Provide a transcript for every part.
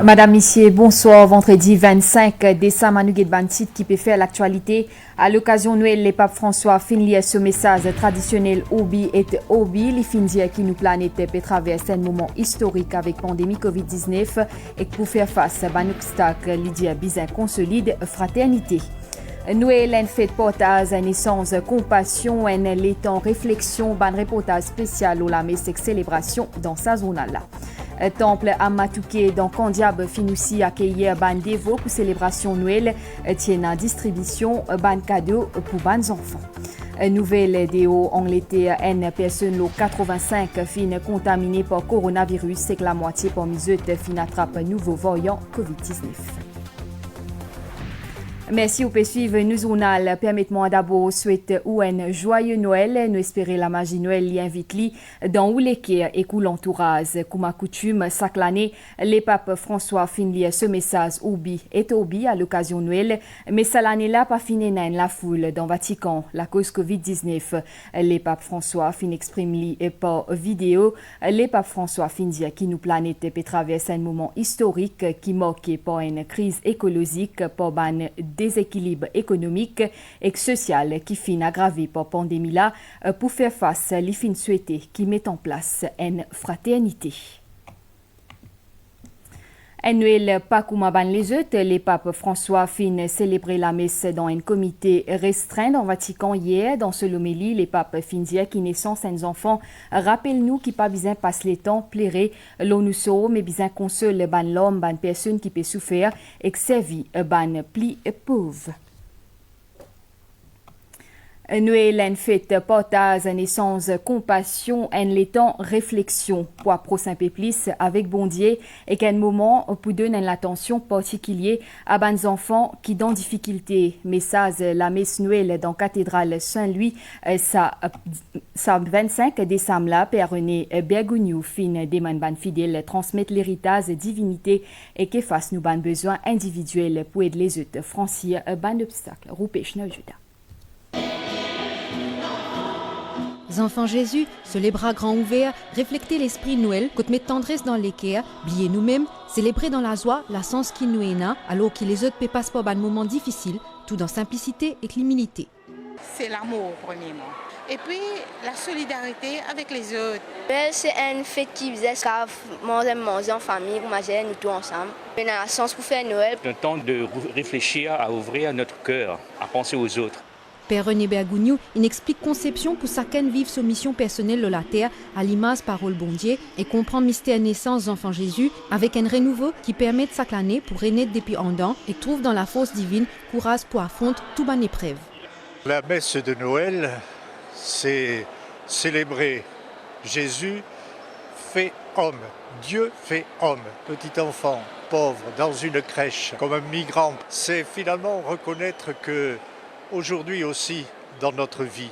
Madame, Monsieur, bonsoir. Vendredi 25 décembre, nous avons un titre qui peut faire l'actualité. À l'occasion de Noël, le pape François finit ce message traditionnel Obi et Obi. Les fins dire qui nous planète peut traverser un moment historique avec la pandémie COVID-19 et pour faire face à un obstacle, l'idée bizarre consolide fraternité. Noël, une fête portage, naissance, compassion, les temps, réflexion, un reportage spécial où la messe célébration dans sa zone là. Temple à Matouké dans Kandiab Finoussi accueillir ban dévot pour célébration Noël tient en distribution ban cadeau pour ban enfants. Nouvelle déo en l'été une personne lo 85 fin contaminée par coronavirus c'est que la moitié par miseute fin attrape nouveau variant Covid-19. Merci au suivre nous journal. Permettez-moi d'abord souhaiter un joyeux Noël. Nous espérons la magie Noël l'y invite li dans où les et cool entourage. Comme à coutume, chaque année, les papes François finit ce message Obi et Obi à l'occasion Noël. Mais cette année-là, pas fini la foule dans Vatican, la cause Covid-19. Les papes François fin exprime li par vidéo. Les papes François fin dire qui nous planète peut traverser un moment historique qui marqué par une crise écologique, par ban déséquilibre économique et social qui finit aggravé par la pandémie là pour faire face à les fins souhaitées qui mettent en place une fraternité. Un Noël pas comme avant les autres, les papes François fin célébrer la messe dans un comité restreint dans le Vatican hier. Dans ce homélie, les papes fin dire qui naissance un enfant. Rappelle-nous qui pas besoin passe les temps plairer l'on nous sauve mais besoin console ban l'homme ban personne qui peut souffrir et que sa vie ban pli pauvre. Noël, une fête, portage, naissance, compassion, les temps, réflexion, pour pro Saint-Péplice avec Bondier et qu'un moment pour donner l'attention particulière à des enfants qui dans difficulté. Message, la messe Noël dans cathédrale Saint-Louis, ça 25 décembre là, Père René Bergogneau, fin des ban fidèles, transmettre l'héritage, divinité et qui fasse nous ban besoins individuels pour aider les autres franchir ban obstacle. Roupèche Juda. Enfants Jésus, se les bras grands ouverts, refléter l'esprit de Noël, côte mettre tendresse dans l'équerre, blier nous-mêmes, célébrer dans la joie la sens qui nous est là, alors que les autres ne passent pas un moment difficile, tout dans simplicité et l'humilité. C'est l'amour, premièrement. Et puis, la solidarité avec les autres. C'est une fête qui faisait manger en famille, manger nous tous ensemble. On a la chance pour faire Noël. C'est un temps de réfléchir, à ouvrir notre cœur, à penser aux autres. Père René Bergogneau, il explique conception pour chacun vivre sa mission personnelle de la terre à l'image parole Bondier et comprendre mystère naissance d'enfant Jésus avec un renouveau qui permet de chaque année pour renaître depuis un an et trouve dans la force divine courage pour affronter toute bonne épreuve. La messe de Noël, c'est célébrer Jésus fait homme, Dieu fait homme, petit enfant, pauvre, dans une crèche, comme un migrant. C'est finalement reconnaître que aujourd'hui aussi, dans notre vie,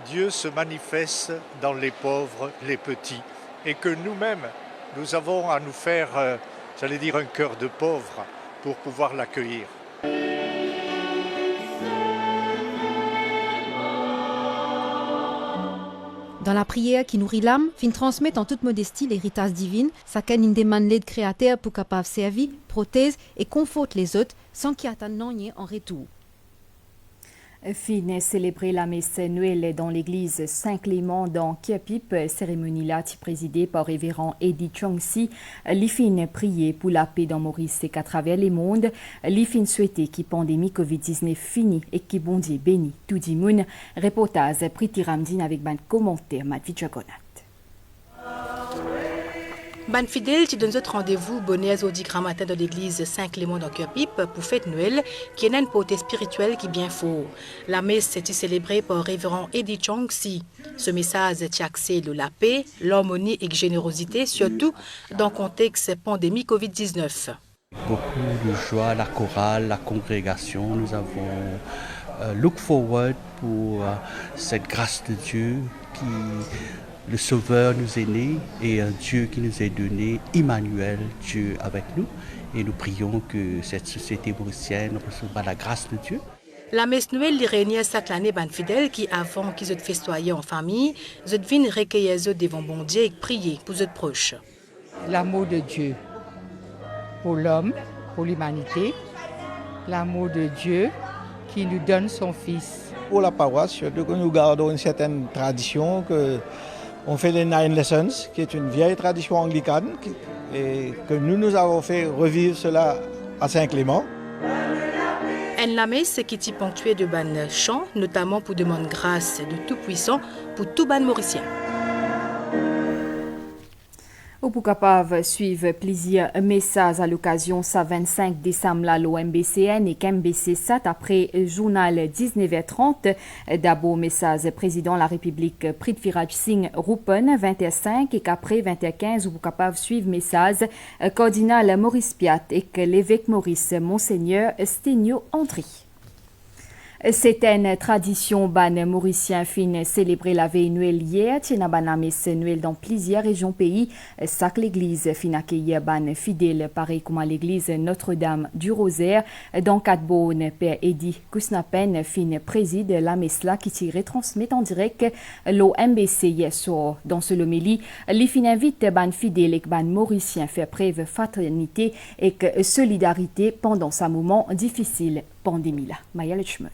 Dieu se manifeste dans les pauvres, les petits, et que nous-mêmes, nous avons à nous faire, un cœur de pauvre pour pouvoir l'accueillir. Dans la prière qui nourrit l'âme, fin transmettre en toute modestie l'héritage divin, chacun une demande de créateur pour capable servir, prothèse et conforte les autres sans qu'ils attendent rien en retour. Fin célébrer la messe Noël dans l'église Saint-Clément dans Kiapip, cérémonie là présidée par révérend Eddie Chongsi. Les fin prier pour la paix dans Maurice et qu'à travers les mondes. Les fin souhaiter que la pandémie Covid-19 finit et que bon Dieu bénit tout le monde. Reportage Priti Ramdine avec un commentaire Matvi Jagonat. Ban fidèle qui donne notre rendez-vous bonnet au 10 grand matin de l'église Saint-Clément dans Cœur-Pipe pour fête Noël qui est une portée spirituelle qui bien fort. La messe est célébrée par révérend Eddie Chongsi. Ce message est axé sur la paix, l'harmonie et la générosité, surtout dans le contexte pandémie Covid-19. Beaucoup de joie, la chorale, la congrégation. Nous avons look forward pour cette grâce de Dieu qui le Sauveur nous est né et un Dieu qui nous est donné, Emmanuel, Dieu avec nous. Et nous prions que cette société mauricienne recevra la grâce de Dieu. La messe Noël les réunit chaque année ban fidèles qui, avant qu'ils se festoyer en famille, ils viennent recueillir devant bon Dieu et prier pour les proches. L'amour de Dieu pour l'homme, pour l'humanité, l'amour de Dieu qui nous donne son Fils. Pour la paroisse, surtout que nous gardons une certaine tradition, on fait les Nine Lessons, qui est une vieille tradition anglicane, et que nous avons fait revivre cela à Saint-Clément. La messe qui est ponctuée de ban chants, notamment pour demander grâce de Tout-Puissant pour tout ban mauricien. Ou pour capable suivre plusieurs messages à l'occasion sa 25 décembre là l'OMBCN et KMBC 7 après journal 19h30 d'abord message président de la République Prithviraj Singh Rupan 21h05 et qu'après 20h15 ou pour capable suivre message cardinal Maurice Piat et que l'évêque Maurice Monseigneur Sténio Andry. C'était une tradition ban mauricien fin célébrer la veille Noël hier. Tiena ban messe Noël dans plusieurs régions pays. Sac l'église fin accueillir ban fidèle pareil comme à l'église Notre-Dame du Rosaire. Dans Catbone, Père Eddie Kusnapen fin préside la messe là qui tire transmet en direct l'OMBC hier soir. Dans ce lomélie, les fin invite ban fidèle et ban mauricien fait preuve fraternité et solidarité pendant ce moment difficile pandémie là. Maya Lechman.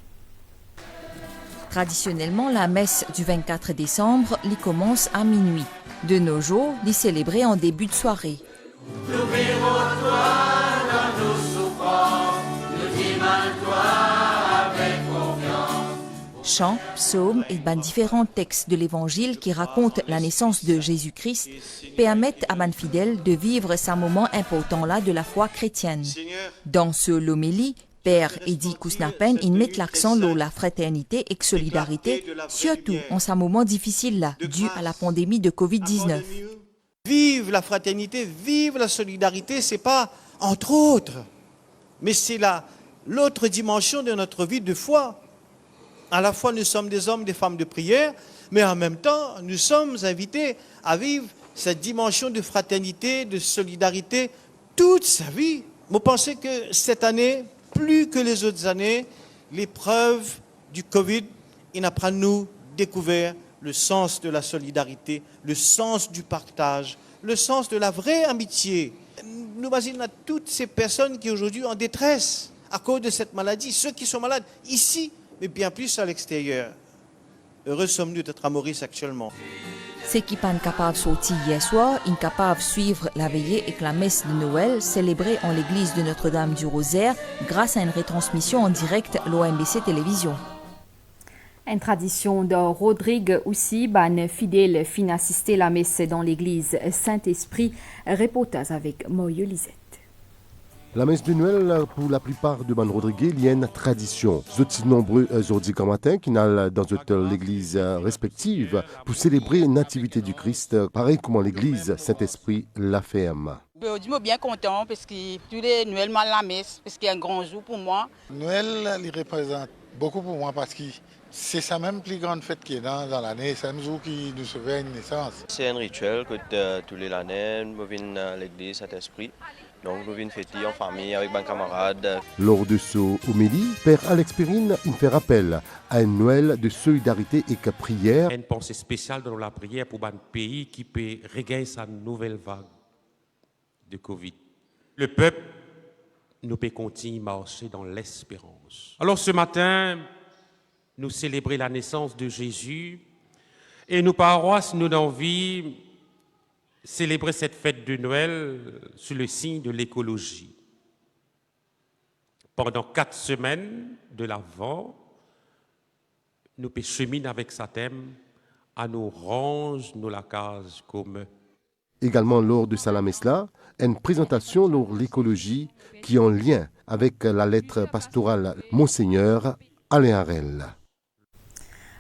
Traditionnellement, la messe du 24 décembre l'y commence à minuit. De nos jours, l'y célébrer en début de soirée. Nous verrons toi dans nos souffrances, nous dis-moi-toi avec confiance. Chants, psaumes et différents textes de l'Évangile qui racontent la naissance de Jésus-Christ permettent à ban fidèles de vivre ce moment important-là de la foi chrétienne. Dans ce lomélie, Père Eddie Kusnapen, il met l'accent sur la fraternité et la solidarité, surtout en ce moment difficile là, dû à la pandémie de Covid-19. Vive la fraternité, vive la solidarité, c'est pas entre autres, mais c'est l'autre dimension de notre vie de foi. À la fois, nous sommes des hommes, des femmes de prière, mais en même temps, nous sommes invités à vivre cette dimension de fraternité, de solidarité toute sa vie. Vous pensez que cette année, plus que les autres années, l'épreuve du Covid, il n'a pas nous découvert le sens de la solidarité, le sens du partage, le sens de la vraie amitié. Nous imaginons à toutes ces personnes qui aujourd'hui sont en détresse à cause de cette maladie, ceux qui sont malades ici, mais bien plus à l'extérieur. Heureux sommes-nous d'être à Maurice actuellement. Ceux qui sont capables de sortir hier soir, incapables de suivre la veillée et la messe de Noël célébrée en l'église de Notre-Dame du Rosaire grâce à une retransmission en direct l'OMBC Télévision. Une tradition de Rodrigue aussi, ban fidèle fin assister la messe dans l'église Saint-Esprit. Reportage avec Moyo Lisette. La messe de Noël, pour la plupart de Ban Rodriguez, il y a une tradition. Nous sommes nombreux aujourd'hui matin qui n'allent dans l'église respective pour célébrer la nativité du Christ, pareil comme l'église Saint-Esprit l'a fait. Je suis bien content parce que tous les Noël, la messe, parce qu'il y a un grand jour pour moi. Noël, il représente beaucoup pour moi parce que c'est sa même plus grande fête qui est dans l'année. C'est un jour qui nous sauve une naissance. C'est un rituel que tous les années, nous venons à l'église Saint-Esprit. Donc nous venons fêter en famille avec mes camarades. Lors de ce homélie, Père Alex Perrine fait rappel à un Noël de solidarité et de prière. Une pensée spéciale dans la prière pour un pays qui peut regagner sa nouvelle vague de Covid. Le peuple nous peut continuer à marcher dans l'espérance. Alors ce matin, nous célébrons la naissance de Jésus et nos paroisses nous avons envie célébrer cette fête de Noël sous le signe de l'écologie. Pendant 4 semaines de l'Avent, nous pouvons cheminer avec sa thème à nous range nous la case comme. Également lors de Salamesla, une présentation sur l'écologie qui est en lien avec la lettre pastorale Monseigneur Alain Harel.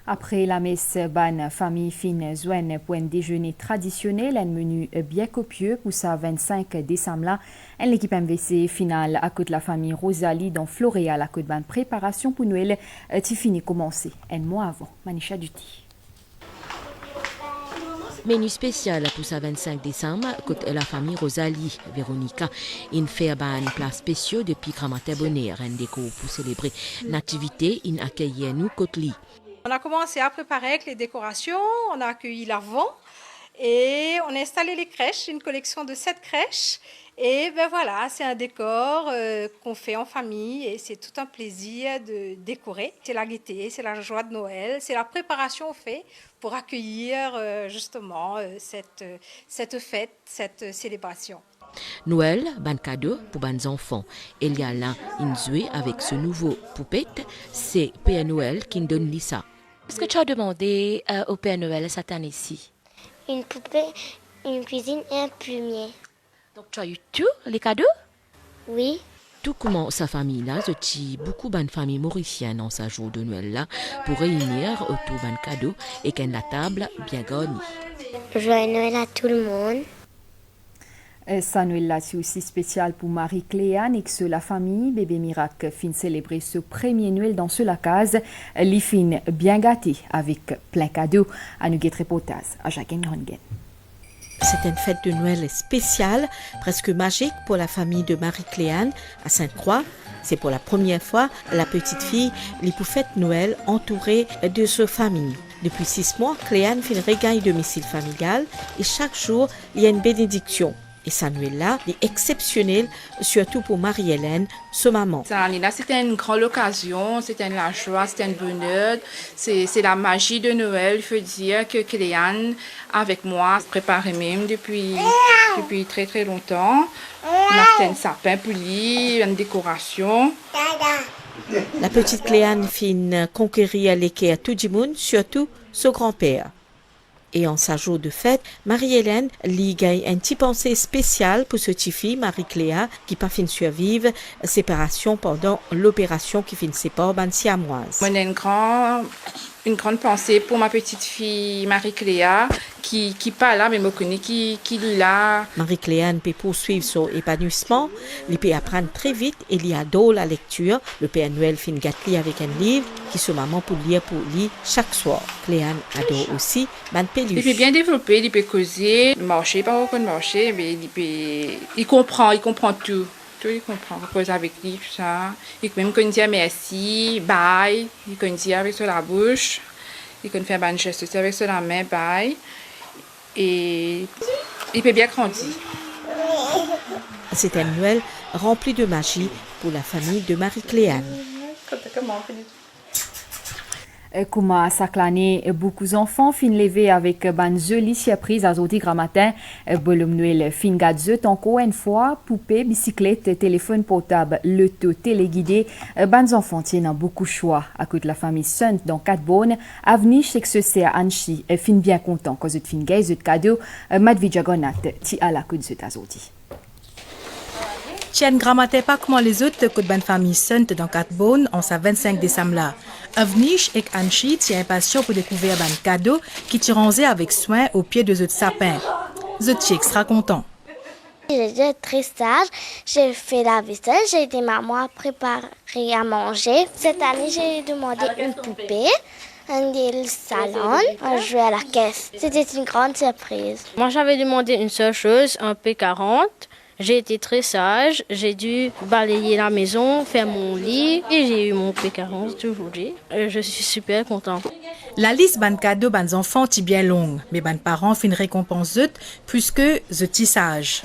Après la messe, ban famille fine joine pour un déjeuner traditionnel, un menu bien copieux pour sa 25 décembre. L'équipe MVC finale à côté de la famille Rosalie dans Floréal à côté de ban préparation pour Noël qui finit commencer un mois avant. Manisha Duty. Menu spécial pour sa 25 décembre, côté la famille Rosalie, Véronica, in fait un plat spécial depuis Grammaire Bonnet, un déco pour célébrer nativité, in accueillir nous côté. On a commencé à préparer avec les décorations, on a accueilli l'Avent et on a installé les crèches, une collection de 7 crèches. Et ben voilà, c'est un décor qu'on fait en famille et c'est tout un plaisir de décorer. C'est la gaieté, c'est la joie de Noël, c'est la préparation au fait pour accueillir justement cette fête, cette célébration. Noël, ban cadeau pour ban enfants. Il y a là une jouet avec ce nouveau poupette. C'est Père Noël qui nous donne ça. Qu'est-ce que tu as demandé au Père Noël cette année-ci? Une poupée, une cuisine et un plumier. Donc tu as eu tous les cadeaux? Oui. Tout comment sa famille là, je dis beaucoup de familles mauriciennes en sa jour de Noël là pour réunir autour d'un cadeau et qu'elle la table bien garnie. Joyeux Noël à tout le monde. Ça Noël là c'est aussi spécial pour Marie-Cléane et que la famille bébé miracle fin célébrer ce premier Noël dans la case, les fin bien gâtés avec plein cadeaux. À nous guetter reportage à Jacques Nrongen. C'est une fête de Noël spéciale, presque magique pour la famille de Marie-Cléane à Sainte-Croix. C'est pour la première fois la petite fille les pour fête Noël entourée de sa famille. Depuis 6 mois, Cléane fait une regagne domicile familial et chaque jour, il y a une bénédiction. Et ça Noël-là est exceptionnel, surtout pour Marie-Hélène, sa maman. Cette année-là, c'était une grande occasion, c'était la joie, c'était un bonheur. C'est la magie de Noël. Il faut dire que Cléane, avec moi, préparait même depuis très très longtemps. On a fait un sapin poli, une décoration. La petite Cléane fit conquérir l'équerre à tout le monde, surtout son grand-père. Et en sa jour de fête, Marie-Hélène lui gagne un petit pensée spécial pour ce petit fille, Marie-Cléa, qui pas fin survivre séparation pendant l'opération qui fin sépare ban siamoise. On a une grande pensée pour ma petite fille Marie-Cléa, qui pas là, mais me connaît, qui là. Marie-Cléane peut poursuivre son épanouissement, il peut apprendre très vite et il adore la lecture. Le Père Noël fin gâterie avec un livre qui se maman pour lire chaque soir. Cléane adore aussi ban peluche. Il peut bien développer, il peut causer, marcher, pas beaucoup de marcher, mais il comprend tout. Il comprend, il cause avec lui, tout ça. Il peut même dire merci, bye. Il peut dire avec la bouche. Il peut faire un geste aussi avec la main, bye. Et il peut bien grandir. C'est un Noël rempli de magie pour la famille de Marie-Cléane. Comme à chaque année, beaucoup d'enfants fin lever avec ban jolie surprise à aujourd'hui grand matin. Bolom Noël fin gadget encore une fois, poupée, bicyclette, téléphone portable, l'auto téléguidé. Ban enfants tiennent beaucoup de choix. À côté de la famille Sunt dans 4 bonnes, avenue chez que c'est à Anchi, fin bien content quand fin gay zut cadeau, Madvidja Gonat, ti à la côte zut à aujourd'hui. Tiens, grammaté pas comment les autres que de bonne famille Sunt dans 4 bonnes en sa 25 décembre là. Avnish et Anchi tient impatient pour découvrir un cadeau qui t'y rangé avec soin au pied de ce sapin. Zotchik sera content. J'étais très sage, j'ai fait la vaisselle, j'ai aidé maman à préparer à manger. Cette année, j'ai demandé une poupée, un salon, un jouet à la caisse. C'était une grande surprise. Moi, j'avais demandé une seule chose, un P40. J'ai été très sage, j'ai dû balayer la maison, faire mon lit et j'ai eu mon P40 aujourd'hui. Je suis super content. La liste ban cadeau ban enfants est bien longue, mais ban parents fin récompense puisque je suis sage.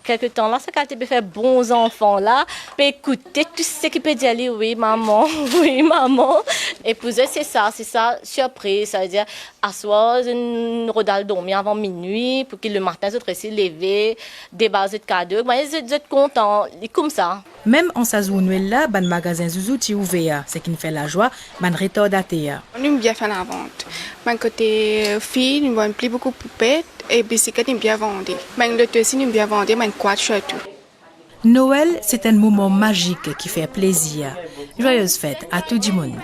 Quelque temps là, c'est quand tu peux faire bons enfants là, peut écouter tout ce qui peut dire oui maman, oui maman. Et pour eux c'est ça surprise, ça veut dire asseoir une rodale dormir avant minuit pour que le matin se réussisse lever, débaser de cadeaux. Moi ils sont contents, comme ça. Même en sa journée Noël là, ban magasin Zouzou est ouvert, ce qui nous fait la joie, ban retardaté. On aime bien faire la vente. Mon côté fille, nous avons plus beaucoup de poupettes et bicyclettes nous bien vendu. Ben le aussi nous bien vendu, ben quoi surtout. Noël, c'est un moment magique qui fait plaisir. Joyeuse fête à tout le monde.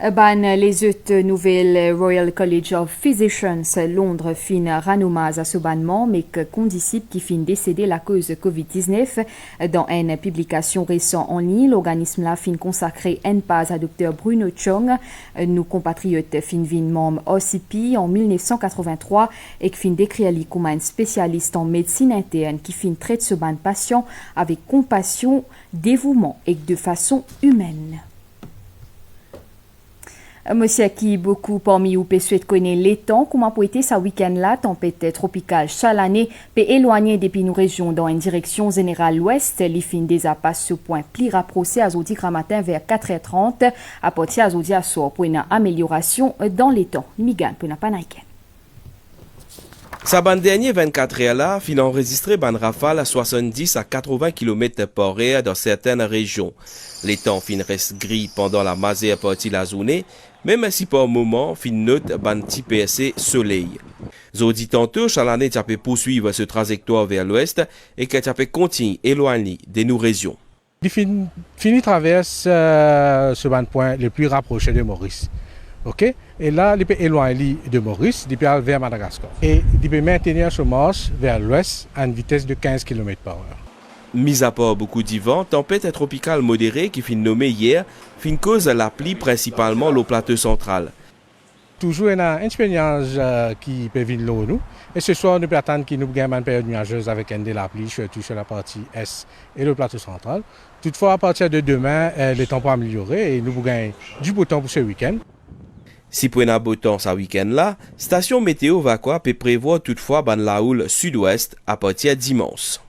Les autres nouvelles Royal College of Physicians Londres fin ranommage à ce bannement, mais que condisciple qui fin décédé la cause Covid-19. Dans une publication récente en ligne, l'organisme là fin consacré une page à Dr Bruno Chong, nos compatriotes fin vin membre OCP en 1983 et qui fin décrire lui comme un spécialiste en médecine interne qui fin traite ce ban patient avec compassion, dévouement et de façon humaine. Monsieur qui beaucoup parmi vous peut souhaiter connaître les temps, comment peut être ce week-end là, tempête tropicale chalannée peut éloigner depuis nos régions dans une direction générale ouest, les fins des apasses ce point pli rapproché à Zodi matin vers 4h30, à partir à Zodi à soir pour une amélioration dans les temps. Migan pour n'a pas naïken. Sa bande dernier 24 heures là, fin enregistré ban rafale à 70 à 80 km par heure dans certaines régions. Les temps fin restent gris pendant la majeure partie de la journée, même si par moment fin note ban petit PSC soleil. Zodi tantôt, Chalané peut poursuivre ce trajectoire vers l'ouest et que peut continuer éloigner de nos régions. Il finit traverse ce ban point le plus rapproché de Maurice. Okay? Et là, il peut éloigner de Maurice, il peut aller vers Madagascar. Et il peut maintenir sa marche vers l'ouest à une vitesse de 15 km par heure. Mis à part beaucoup de vent, tempête tropicale modérée qui fin nommée hier, fin cause la pluie principalement au plateau central. Toujours une expérience qui peut venir là nous. Et ce soir, nous peut attendre qu'il nous gagne une période nuageuse avec un de la pluie, surtout sur la partie est et le plateau central. Toutefois, à partir de demain, le temps peut améliorer et nous gagnons du beau temps pour ce week-end. Si pour un beau temps ce week-end là, station météo Vakwa peut prévoir toutefois ban la houle sud-ouest à partir de dimanche.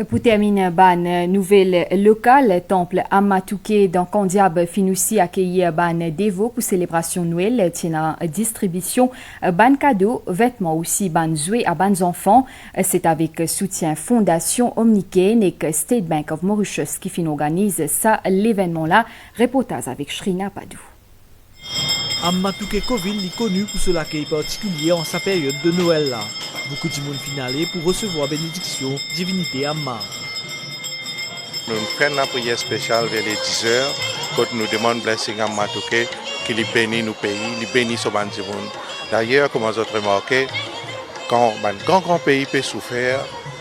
Pour terminer, ban nouvelle locale, temple Amatouké dans Kandiab Finoussi accueillir ban Devo pour célébration Noël, tient distribution ban cadeaux, vêtements aussi ban jouets à ban enfants. C'est avec soutien Fondation Omnicaine et State Bank of Mauritius qui organise ça l'événement là. Reportage avec Shrina Padou. Amatouké Covid est connu pour son accueil particulier en sa période de Noël là. Beaucoup de monde finalé pour recevoir bénédiction, divinité Amma. Nous prenons la prière spéciale vers les 10h, quand nous demandons blessing à Amatouké, qu'il bénisse nos pays, qu'il bénisse au Bandimoun. D'ailleurs, comme vous avez remarqué, quand un grand pays peut souffrir,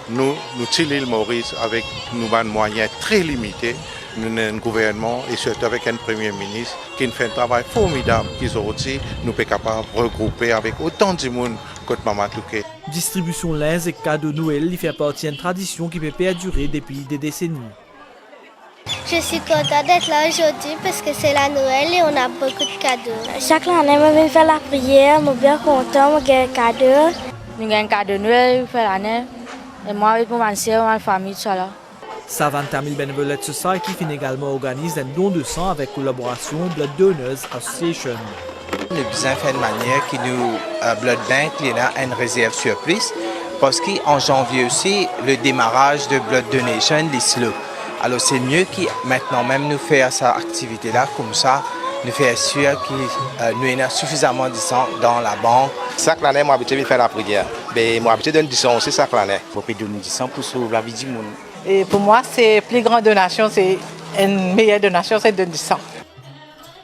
nous tirons l'île Maurice avec nos moyens très limités. Nous avons un gouvernement et surtout avec un premier ministre qui fait un travail formidable qu'ils ont aussi nous sommes capables de regrouper avec autant de monde que Amatouké. Distribution linge et cadeaux Noël fait partie d'une tradition qui peut perdurer depuis des décennies. Je suis contente d'être là aujourd'hui parce que c'est la Noël et on a beaucoup de cadeaux. Chaque année, je viens faire la prière, je suis bien content, je gagne un cadeau. Nous gagnons un cadeau Noël pour l'année et moi avec ma soeur et ma famille, tout ça. Savant Tamil Benevolent Society fin également organise un don de sang avec collaboration Blood Donors Association. Nous avons fait de manière que nous, Blood Bank, il y a une réserve surprise parce qu'en janvier aussi, le démarrage de Blood Donation est slow. Alors c'est mieux que maintenant même nous faire cette activité-là comme ça, nous faire sûr que nous avons suffisamment de sang dans la banque. Chaque année, moi, je faire la prière. Mais moi, je donne du sang aussi chaque année. Il faut donner du sang pour sauver la vie du monde. Et pour moi, c'est plus grande donation, c'est une meilleure donation, c'est de donner du sang.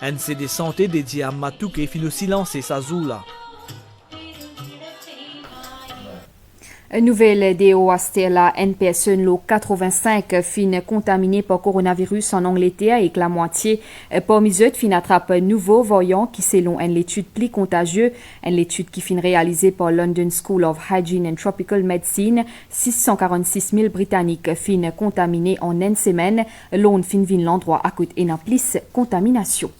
NCD Santé dédié à Matouké finit aussi lancer sa zoula. Nouvelle DO la NPSE lo 85 fin contaminé par coronavirus en Angleterre et que la moitié parmi eux fin attrape nouveau variant qui selon une étude plus contagieuse, une étude qui fin réalisée par London School of Hygiene and Tropical Medicine, 646 000 Britanniques fin contaminés en une semaine, l'on fin vin l'endroit à côté et plus contamination.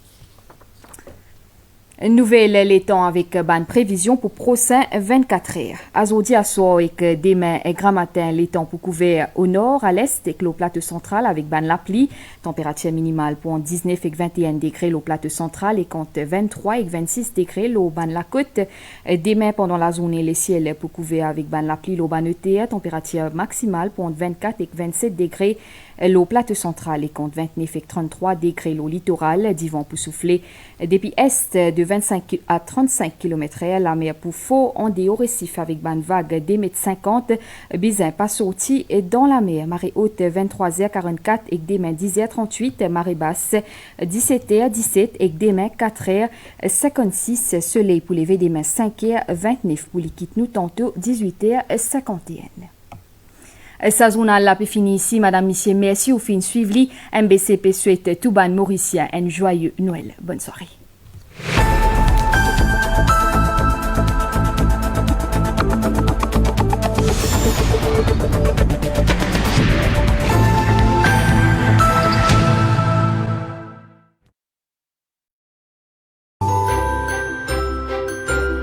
Nouvelle les temps avec ban prévision pour prochain 24 heures. Azodi à soir et que demain et grand matin les temps pour couvert au nord, à l'est et que le plateau central avec ban la pluie. Température minimale pour 19 et 21 degrés le plateau central et compte 23 et 26 degrés le ban la côte. Demain pendant la journée les ciels pour couvert avec ban la pluie le ban ETA. Température maximale pour 24 et 27 degrés. Le plateau central et compte 29 et 33 degrés le littoral, d'Yvan pour souffler depuis est de 25 à 35 km/h, la mer pour faux en des hauts récifs avec ban vague des mètres 50, bizin pas sorti et dans la mer, marée haute 23h44 et des mains 10h38, marée basse 17h17 et des mains 4h56, soleil pour lever des mains 5h29 pour les quitte nous tantôt 18h51. Sa journal là peut finir ici, madame, monsieur, merci au fin suivi. MBCP souhaite tout ban mauricien un joyeux Noël. Bonne soirée.